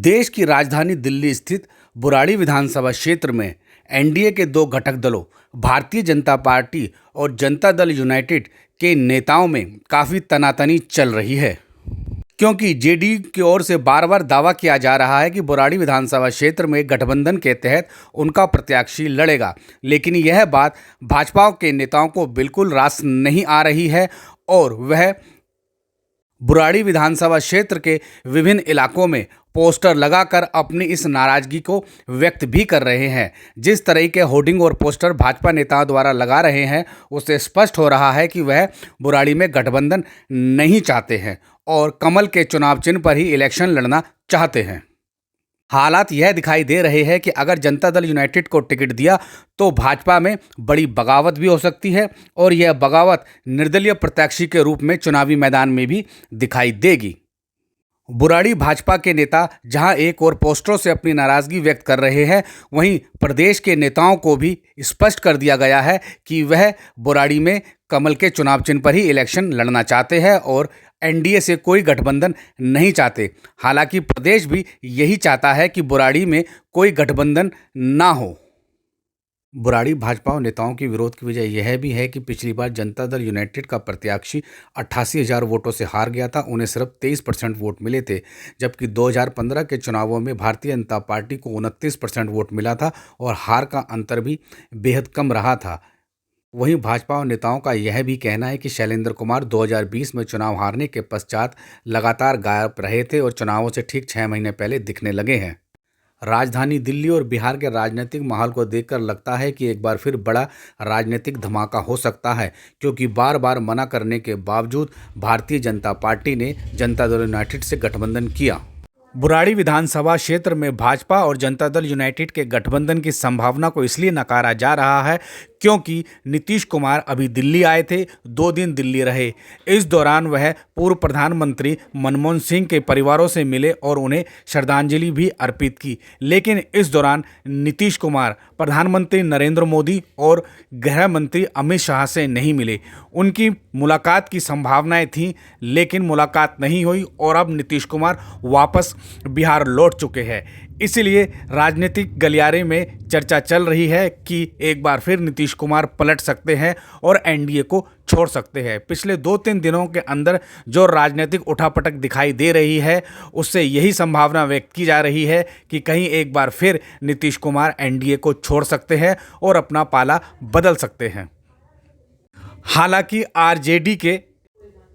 देश की राजधानी दिल्ली स्थित बुराड़ी विधानसभा क्षेत्र में एनडीए के दो घटक दलों भारतीय जनता पार्टी और जनता दल यूनाइटेड के नेताओं में काफ़ी तनातनी चल रही है, क्योंकि जेडीयू की ओर से बार बार दावा किया जा रहा है कि बुराड़ी विधानसभा क्षेत्र में गठबंधन के तहत उनका प्रत्याशी लड़ेगा, लेकिन यह बात भाजपा के नेताओं को बिल्कुल रास नहीं आ रही है और वह बुराड़ी विधानसभा क्षेत्र के विभिन्न इलाकों में पोस्टर लगाकर अपनी इस नाराजगी को व्यक्त भी कर रहे हैं। जिस तरह के होर्डिंग और पोस्टर भाजपा नेताओं द्वारा लगा रहे हैं, उससे स्पष्ट हो रहा है कि वह बुराड़ी में गठबंधन नहीं चाहते हैं और कमल के चुनाव चिन्ह पर ही इलेक्शन लड़ना चाहते हैं। हालात यह दिखाई दे रहे हैं कि अगर जनता दल यूनाइटेड को टिकट दिया तो भाजपा में बड़ी बगावत भी हो सकती है और यह बगावत निर्दलीय प्रत्याशी के रूप में चुनावी मैदान में भी दिखाई देगी। बुराड़ी भाजपा के नेता जहां एक और पोस्टरों से अपनी नाराजगी व्यक्त कर रहे हैं, वहीं प्रदेश के नेताओं को भी स्पष्ट कर दिया गया है कि वह बुराड़ी में कमल के चुनाव चिन्ह पर ही इलेक्शन लड़ना चाहते हैं और एनडीए से कोई गठबंधन नहीं चाहते। हालांकि प्रदेश भी यही चाहता है कि बुराड़ी में कोई गठबंधन ना हो। बुराड़ी भाजपा नेताओं के विरोध की वजह यह भी है कि पिछली बार जनता दल यूनाइटेड का प्रत्याशी 88,000 वोटों से हार गया था। उन्हें सिर्फ 23% वोट मिले थे, जबकि 2015 के चुनावों में भारतीय जनता पार्टी को 29% वोट मिला था और हार का अंतर भी बेहद कम रहा था। वहीं भाजपा नेताओं का यह भी कहना है कि शैलेंद्र कुमार 2020 में चुनाव हारने के पश्चात लगातार गायब रहे थे और चुनावों से ठीक 6 महीने पहले दिखने लगे हैं। राजधानी दिल्ली और बिहार के राजनीतिक माहौल को देखकर लगता है कि एक बार फिर बड़ा राजनीतिक धमाका हो सकता है, क्योंकि बार बार मना करने के बावजूद भारतीय जनता पार्टी ने जनता दल यूनाइटेड से गठबंधन किया। बुराड़ी विधानसभा क्षेत्र में भाजपा और जनता दल यूनाइटेड के गठबंधन की संभावना को इसलिए नकारा जा रहा है क्योंकि नीतीश कुमार अभी दिल्ली आए थे, 2 दिन दिल्ली रहे। इस दौरान वह पूर्व प्रधानमंत्री मनमोहन सिंह के परिवारों से मिले और उन्हें श्रद्धांजलि भी अर्पित की। लेकिन इस दौरान नीतीश कुमार प्रधानमंत्री नरेंद्र मोदी और गृह मंत्री अमित शाह से नहीं मिले। उनकी मुलाकात की संभावनाएं थीं, लेकिन मुलाकात नहीं हुई और अब नीतीश कुमार वापस बिहार लौट चुके हैं। इसलिए राजनीतिक गलियारे में चर्चा चल रही है कि एक बार फिर नीतीश कुमार पलट सकते हैं और एनडीए को छोड़ सकते हैं। पिछले 2-3 दिनों के अंदर जो राजनीतिक उठापटक दिखाई दे रही है, उससे यही संभावना व्यक्त की जा रही है कि कहीं एक बार फिर नीतीश कुमार एनडीए को छोड़ सकते हैं और अपना पाला बदल सकते हैं। हालांकि आरजेडी के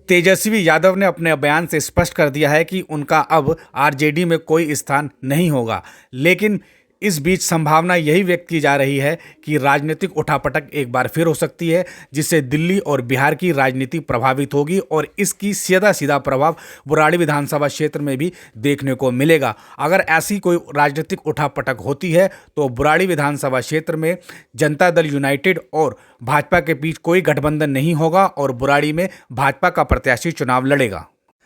तेजस्वी यादव ने अपने बयान से स्पष्ट कर दिया है कि उनका अब आरजेडी में कोई स्थान नहीं होगा, लेकिन इस बीच संभावना यही व्यक्त की जा रही है कि राजनीतिक उठापटक एक बार फिर हो सकती है, जिससे दिल्ली और बिहार की राजनीति प्रभावित होगी और इसकी सीधा प्रभाव बुराड़ी विधानसभा क्षेत्र में भी देखने को मिलेगा। अगर ऐसी कोई राजनीतिक उठापटक होती है तो बुराड़ी विधानसभा क्षेत्र में जनता दल यूनाइटेड और भाजपा के बीच कोई गठबंधन नहीं होगा और बुराड़ी में भाजपा का प्रत्याशी चुनाव लड़ेगा।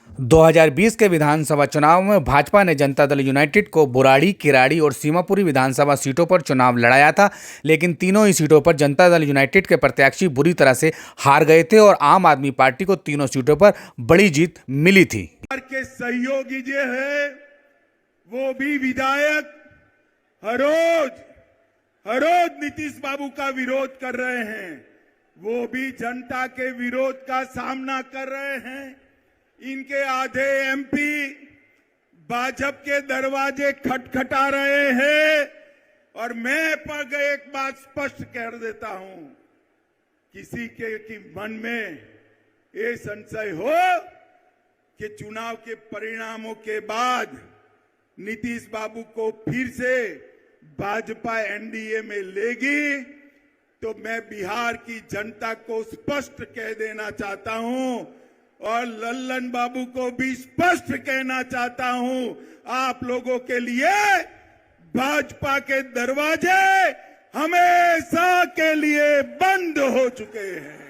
2020 के विधानसभा चुनाव में भाजपा ने जनता दल यूनाइटेड को बुराड़ी, किराड़ी और सीमापुरी विधानसभा सीटों पर चुनाव लड़ाया था, लेकिन तीनों ही सीटों पर जनता दल यूनाइटेड के प्रत्याशी बुरी तरह से हार गए थे और आम आदमी पार्टी को तीनों सीटों पर बड़ी जीत मिली थी। के सहयोगी जो है वो भी विधायक हर रोज नीतीश बाबू का विरोध कर रहे हैं, वो भी जनता के विरोध का सामना कर रहे हैं। इनके आधे एमपी भाजपा के दरवाजे खटखटा रहे हैं और मैं एक बात स्पष्ट कर देता हूं, किसी के मन में ये संशय हो कि चुनाव के परिणामों के बाद नीतीश बाबू को फिर से भाजपा एनडीए में लेगी, तो मैं बिहार की जनता को स्पष्ट कह देना चाहता हूं और लल्लन बाबू को भी स्पष्ट कहना चाहता हूं, आप लोगों के लिए भाजपा के दरवाजे हमेशा के लिए बंद हो चुके हैं।